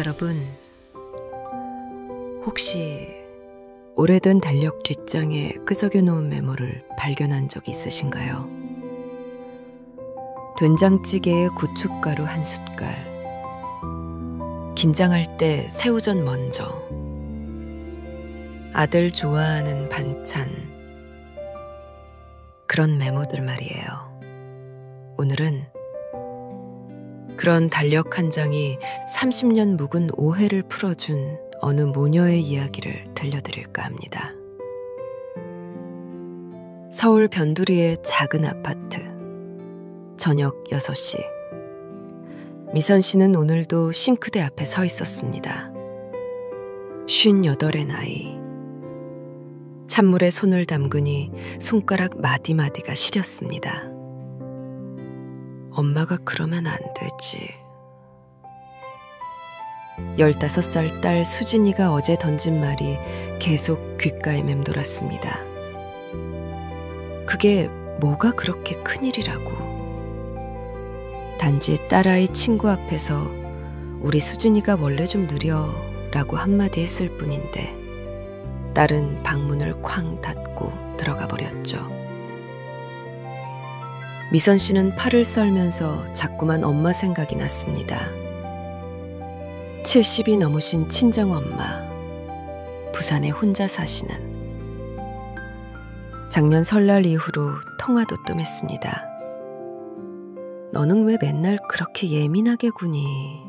여러분, 혹시 오래된 달력 뒷장에 끄적여 놓은 메모를 발견한 적 있으신가요? 된장찌개에 고춧가루 한 숟갈, 긴장할 때 새우젓 먼저, 아들 좋아하는 반찬, 그런 메모들 말이에요. 오늘은 그런 달력 한 장이 30년 묵은 오해를 풀어준 어느 모녀의 이야기를 들려드릴까 합니다. 서울 변두리의 작은 아파트. 저녁 6시. 미선 씨는 오늘도 싱크대 앞에 서 있었습니다. 58의 나이. 찬물에 손을 담그니 손가락 마디마디가 시렸습니다. 엄마가 그러면 안 되지. 15살 딸 수진이가 어제 던진 말이 계속 귓가에 맴돌았습니다. 그게 뭐가 그렇게 큰일이라고. 단지 딸아이 친구 앞에서 우리 수진이가 원래 좀 느려 라고 한마디 했을 뿐인데 딸은 방문을 쾅 닫고 들어가 버렸죠. 미선 씨는 팔을 썰면서 자꾸만 엄마 생각이 났습니다. 70이 넘으신 친정엄마, 부산에 혼자 사시는. 작년 설날 이후로 통화도 뜸했습니다. 너는 왜 맨날 그렇게 예민하게 구니?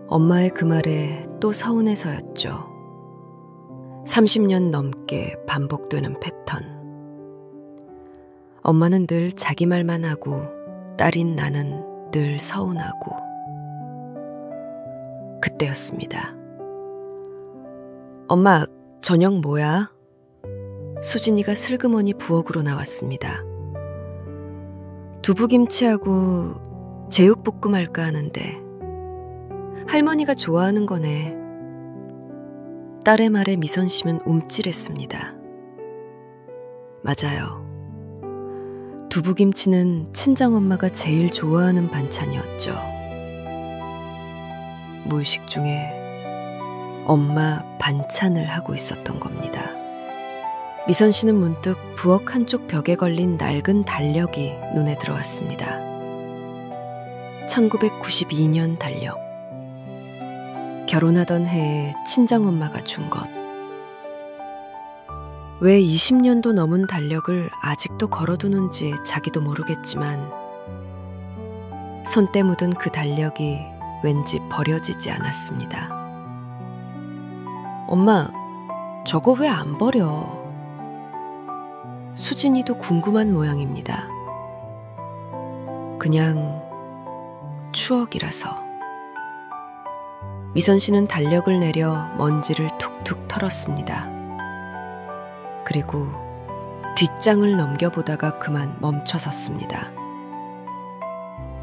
엄마의 그 말에 또 서운해서였죠. 30년 넘게 반복되는 패턴. 엄마는 늘 자기 말만 하고 딸인 나는 늘 서운하고. 그때였습니다. 엄마, 저녁 뭐야? 수진이가 슬그머니 부엌으로 나왔습니다. 두부김치하고 제육볶음 할까 하는데 할머니가 좋아하는 거네. 딸의 말에 미선 씨는 움찔했습니다. 맞아요. 두부김치는 친정엄마가 제일 좋아하는 반찬이었죠. 무의식 중에 엄마 반찬을 하고 있었던 겁니다. 미선 씨는 문득 부엌 한쪽 벽에 걸린 낡은 달력이 눈에 들어왔습니다. 1992년 달력. 결혼하던 해에 친정엄마가 준 것. 왜 20년도 넘은 달력을 아직도 걸어두는지 자기도 모르겠지만 손때 묻은 그 달력이 왠지 버려지지 않았습니다. 엄마, 저거 왜 안 버려? 수진이도 궁금한 모양입니다. 그냥 추억이라서. 미선 씨는 달력을 내려 먼지를 툭툭 털었습니다. 그리고 뒷장을 넘겨보다가 그만 멈춰섰습니다.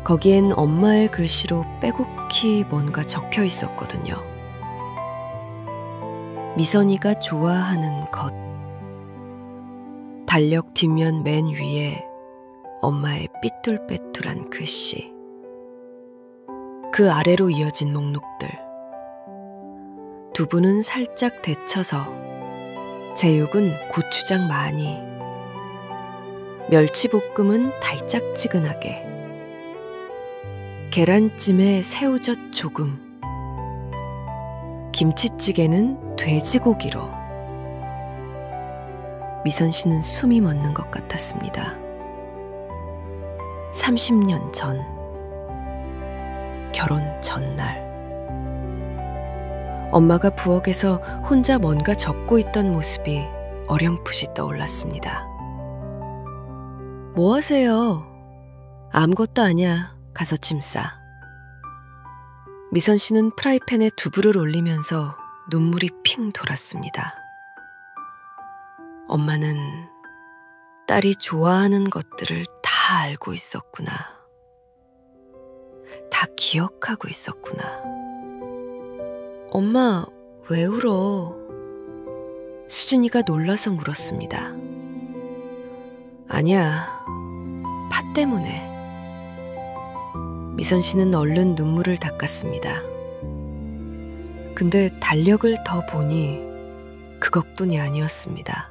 거기엔 엄마의 글씨로 빼곡히 뭔가 적혀 있었거든요. 미선이가 좋아하는 것. 달력 뒷면 맨 위에 엄마의 삐뚤빼뚤한 글씨. 그 아래로 이어진 목록들. 두부는 살짝 데쳐서, 제육은 고추장 많이, 멸치볶음은 달짝지근하게, 계란찜에 새우젓 조금, 김치찌개는 돼지고기로. 미선 씨는 숨이 멎는 것 같았습니다. 30년 전, 결혼 전날. 엄마가 부엌에서 혼자 뭔가 적고 있던 모습이 어렴풋이 떠올랐습니다. 뭐 하세요? 아무것도 아니야. 가서 짐 싸. 미선 씨는 프라이팬에 두부를 올리면서 눈물이 핑 돌았습니다. 엄마는 딸이 좋아하는 것들을 다 알고 있었구나. 다 기억하고 있었구나. 엄마, 왜 울어? 수진이가 놀라서 물었습니다. 아니야, 파 때문에. 미선 씨는 얼른 눈물을 닦았습니다. 근데 달력을 더 보니 그것뿐이 아니었습니다.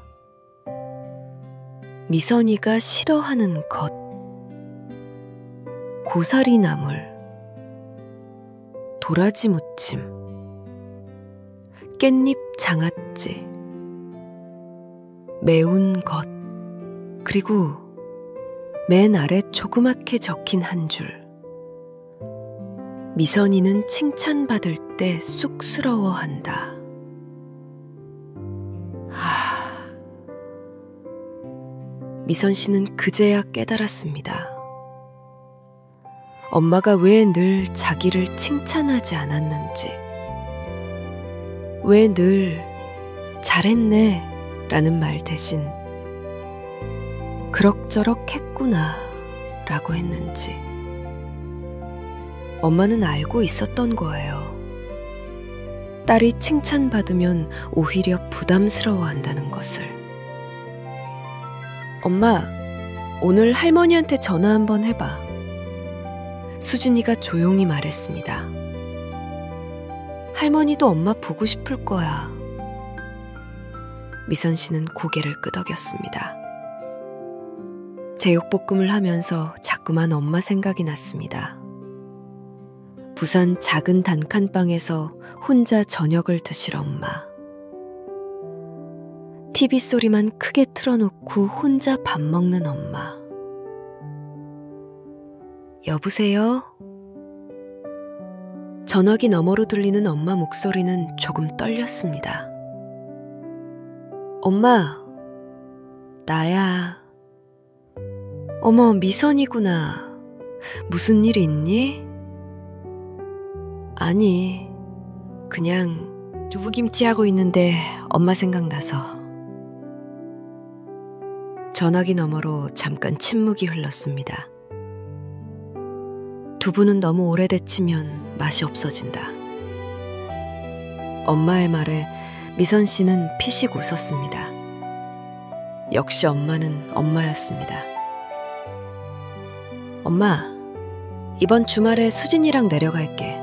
미선이가 싫어하는 것, 고사리 나물, 도라지 무침, 깻잎 장아찌, 매운 것, 그리고 맨 아래 조그맣게 적힌 한 줄. 미선이는 칭찬받을 때 쑥스러워한다. 미선 씨는 그제야 깨달았습니다. 엄마가 왜 늘 자기를 칭찬하지 않았는지, 왜 늘 잘했네 라는 말 대신 그럭저럭 했구나 라고 했는지. 엄마는 알고 있었던 거예요. 딸이 칭찬받으면 오히려 부담스러워한다는 것을. 엄마, 오늘 할머니한테 전화 한번 해봐. 수진이가 조용히 말했습니다. 할머니도 엄마 보고 싶을 거야. 미선 씨는 고개를 끄덕였습니다. 제육볶음을 하면서 자꾸만 엄마 생각이 났습니다. 부산 작은 단칸방에서 혼자 저녁을 드실 엄마. TV 소리만 크게 틀어놓고 혼자 밥 먹는 엄마. 여보세요? 전화기 너머로 들리는 엄마 목소리는 조금 떨렸습니다. 엄마, 나야. 어머, 미선이구나. 무슨 일 있니? 아니, 그냥 두부김치 하고 있는데 엄마 생각나서. 전화기 너머로 잠깐 침묵이 흘렀습니다. 두부는 너무 오래데치면 맛이 없어진다. 엄마의 말에 미선 씨는 피식 웃었습니다. 역시 엄마는 엄마였습니다. 엄마, 이번 주말에 수진이랑 내려갈게.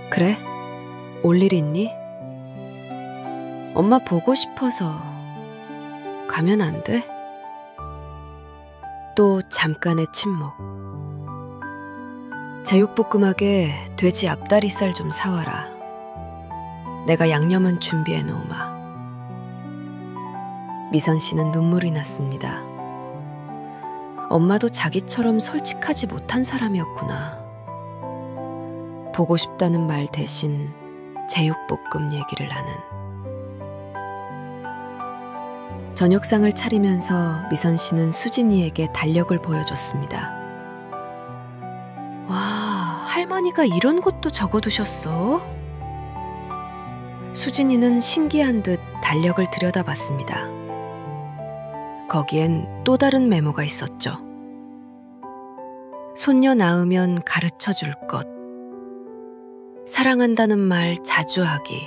그래? 올 일 있니? 엄마 보고 싶어서. 가면 안 돼? 또 잠깐의 침묵. 제육볶음하게 돼지 앞다리살 좀 사와라. 내가 양념은 준비해 놓으마. 미선 씨는 눈물이 났습니다. 엄마도 자기처럼 솔직하지 못한 사람이었구나. 보고 싶다는 말 대신 제육볶음 얘기를 하는. 저녁상을 차리면서 미선 씨는 수진이에게 달력을 보여줬습니다. 와, 할머니가 이런 것도 적어두셨어? 수진이는 신기한 듯 달력을 들여다봤습니다. 거기엔 또 다른 메모가 있었죠. 손녀 낳으면 가르쳐줄 것, 사랑한다는 말 자주 하기,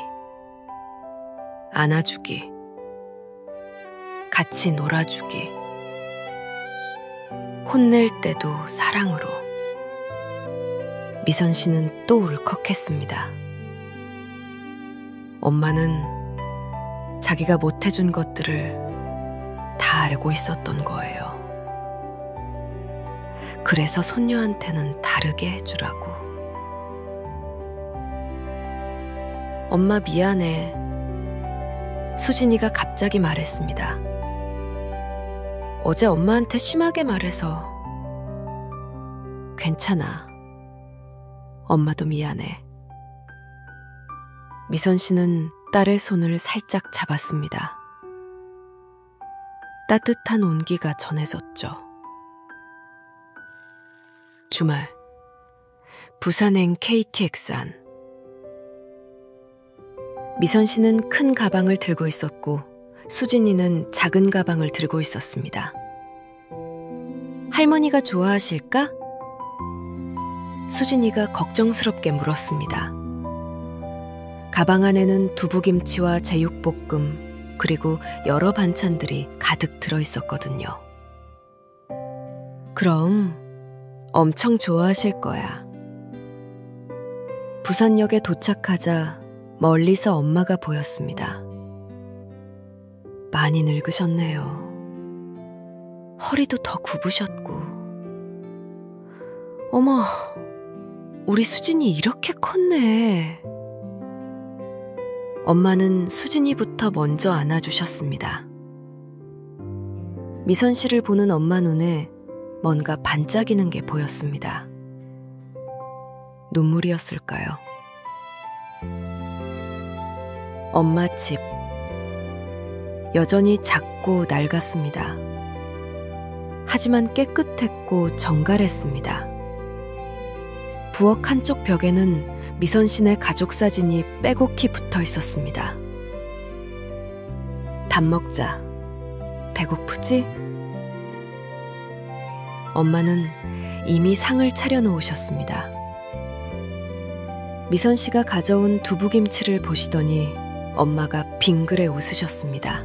안아주기, 같이 놀아주기, 혼낼 때도 사랑으로. 미선 씨는 또 울컥했습니다. 엄마는 자기가 못해준 것들을 다 알고 있었던 거예요. 그래서 손녀한테는 다르게 해주라고. 엄마 미안해. 수진이가 갑자기 말했습니다. 어제 엄마한테 심하게 말해서. 괜찮아. 엄마도 미안해. 미선 씨는 딸의 손을 살짝 잡았습니다. 따뜻한 온기가 전해졌죠. 주말, 부산행 KTX 안. 미선 씨는 큰 가방을 들고 있었고 수진이는 작은 가방을 들고 있었습니다. 할머니가 좋아하실까? 수진이가 걱정스럽게 물었습니다. 가방 안에는 두부김치와 제육볶음 그리고 여러 반찬들이 가득 들어있었거든요. 그럼 엄청 좋아하실 거야. 부산역에 도착하자 멀리서 엄마가 보였습니다. 많이 늙으셨네요. 허리도 더 굽으셨고. 어머, 우리 수진이 이렇게 컸네. 엄마는 수진이부터 먼저 안아주셨습니다. 미선 씨를 보는 엄마 눈에 뭔가 반짝이는 게 보였습니다. 눈물이었을까요? 엄마 집. 여전히 작고 낡았습니다. 하지만 깨끗했고 정갈했습니다. 부엌 한쪽 벽에는 미선 씨네 가족 사진이 빼곡히 붙어 있었습니다. 밥 먹자. 배고프지? 엄마는 이미 상을 차려놓으셨습니다. 미선 씨가 가져온 두부김치를 보시더니 엄마가 빙그레 웃으셨습니다.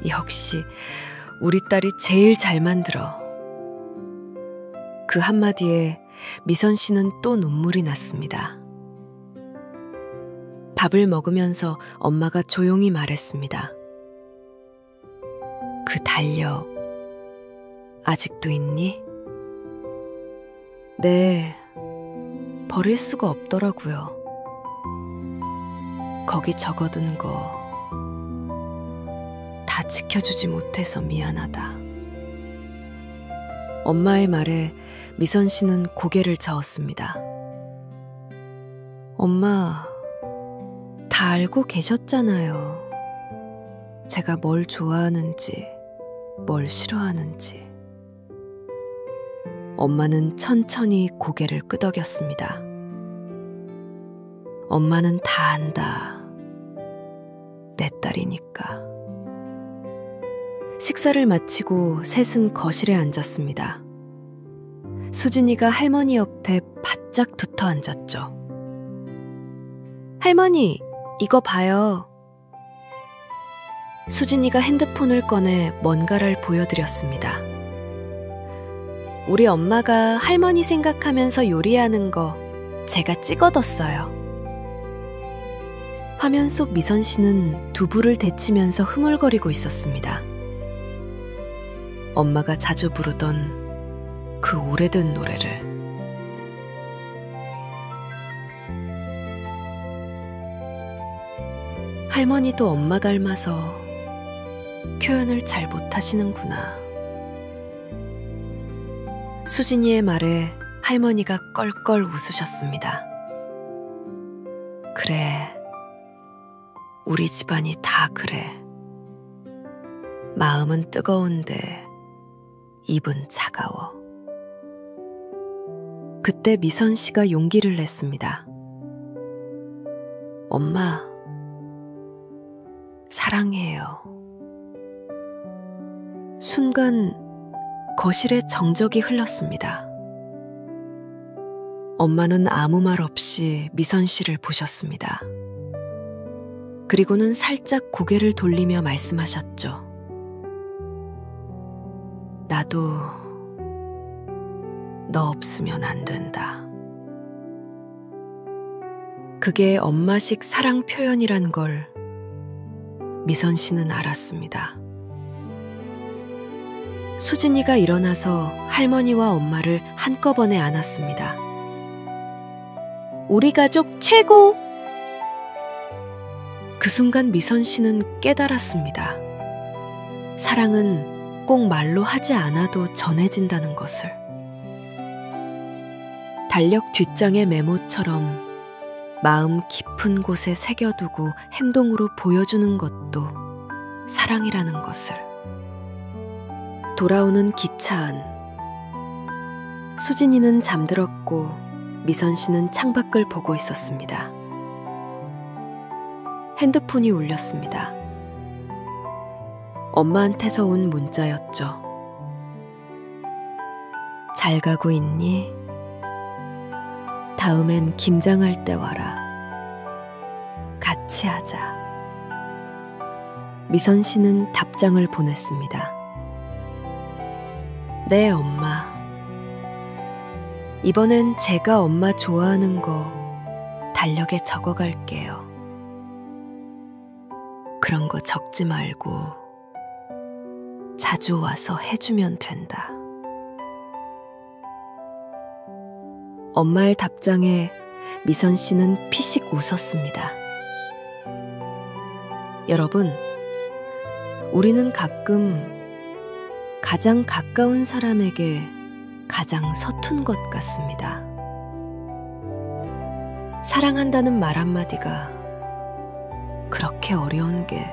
역시 우리 딸이 제일 잘 만들어. 그 한마디에 미선 씨는 또 눈물이 났습니다. 밥을 먹으면서 엄마가 조용히 말했습니다. 그 달력 아직도 있니? 네, 버릴 수가 없더라고요. 거기 적어둔 거 다 지켜주지 못해서 미안하다. 엄마의 말에 미선 씨는 고개를 저었습니다. 엄마, 다 알고 계셨잖아요. 제가 뭘 좋아하는지, 뭘 싫어하는지. 엄마는 천천히 고개를 끄덕였습니다. 엄마는 다 안다. 내 딸이니까. 식사를 마치고 셋은 거실에 앉았습니다. 수진이가 할머니 옆에 바짝 붙어 앉았죠. 할머니, 이거 봐요. 수진이가 핸드폰을 꺼내 뭔가를 보여드렸습니다. 우리 엄마가 할머니 생각하면서 요리하는 거 제가 찍어뒀어요. 화면 속 미선 씨는 두부를 데치면서 흐물거리고 있었습니다. 엄마가 자주 부르던 그 오래된 노래를. 할머니도 엄마 닮아서 표현을 잘 못하시는구나. 수진이의 말에 할머니가 껄껄 웃으셨습니다. 그래, 우리 집안이 다 그래. 마음은 뜨거운데 입은 차가워. 그때 미선 씨가 용기를 냈습니다. 엄마, 사랑해요. 순간 거실에 정적이 흘렀습니다. 엄마는 아무 말 없이 미선 씨를 보셨습니다. 그리고는 살짝 고개를 돌리며 말씀하셨죠. 나도 너 없으면 안 된다. 그게 엄마식 사랑 표현이란 걸 미선 씨는 알았습니다. 수진이가 일어나서 할머니와 엄마를 한꺼번에 안았습니다. 우리 가족 최고! 그 순간 미선 씨는 깨달았습니다. 사랑은 꼭 말로 하지 않아도 전해진다는 것을. 달력 뒷장의 메모처럼 마음 깊은 곳에 새겨두고 행동으로 보여주는 것도 사랑이라는 것을. 돌아오는 기차 안. 수진이는 잠들었고 미선 씨는 창밖을 보고 있었습니다. 핸드폰이 울렸습니다. 엄마한테서 온 문자였죠. 잘 가고 있니? 다음엔 김장할 때 와라. 같이 하자. 미선 씨는 답장을 보냈습니다. 네, 엄마. 이번엔 제가 엄마 좋아하는 거 달력에 적어갈게요. 그런 거 적지 말고 자주 와서 해주면 된다. 엄마의 답장에 미선 씨는 피식 웃었습니다. 여러분, 우리는 가끔 가장 가까운 사람에게 가장 서툰 것 같습니다. 사랑한다는 말 한마디가 그렇게 어려운 게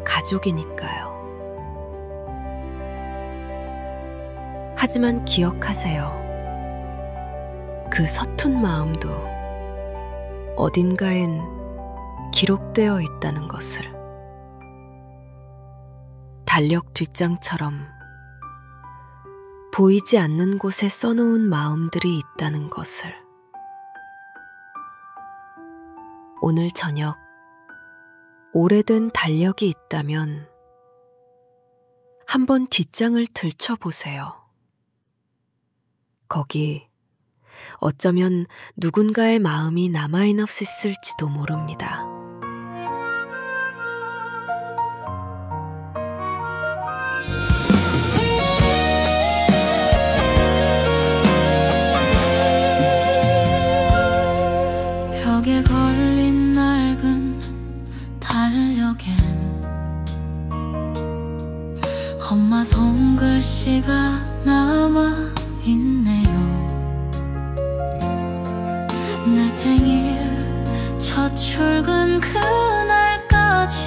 가족이니까요. 하지만 기억하세요. 그 서툰 마음도 어딘가엔 기록되어 있다는 것을. 달력 뒷장처럼 보이지 않는 곳에 써놓은 마음들이 있다는 것을. 오늘 저녁 오래된 달력이 있다면 한번 뒷장을 들춰보세요. 거기 어쩌면 누군가의 마음이 남아있을지도 모릅니다. 벽에 걸린 낡은 달력엔 엄마 손글씨가 남아있네요. 내 생일 첫 출근 그날까지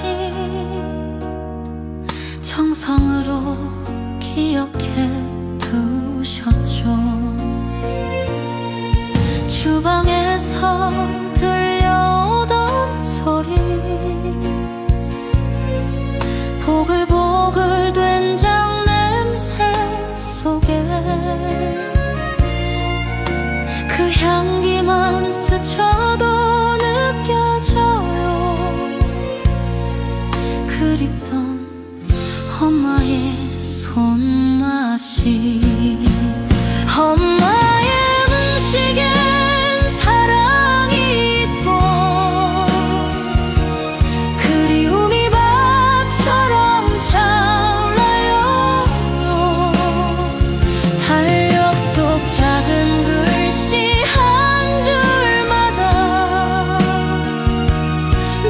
정성으로 기억해 두셨죠. 주방에서 들려오던 소리, 보글보글 된장 냄새 속에 그 향기만 스쳐도 느껴져요. 그립던 엄마의 손맛이. 엄마의 음식엔 사랑이 있고 그리움이 밥처럼 차올라요. 달력 속 작은 글씨 한 줄마다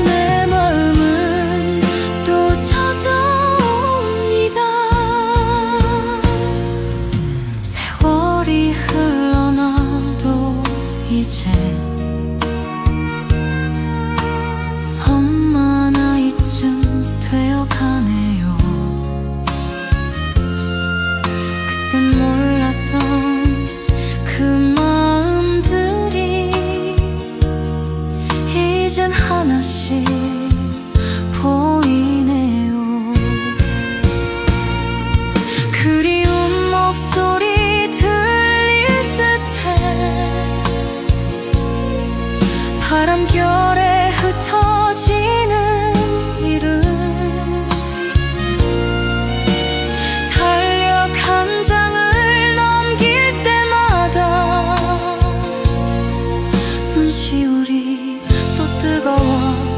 내 마음은 또 찾아옵니다. 세월이 흘러나도 이제 엄마 나이쯤 되어가네요. 그땐 몰랐던 그 마음들이 이젠 하나씩 보이네요. 그리운 목소리 들릴 듯해 바람결에 흩어지는 이름. 달력 한 장을 넘길 때마다 눈시울이 또 뜨거워집니다.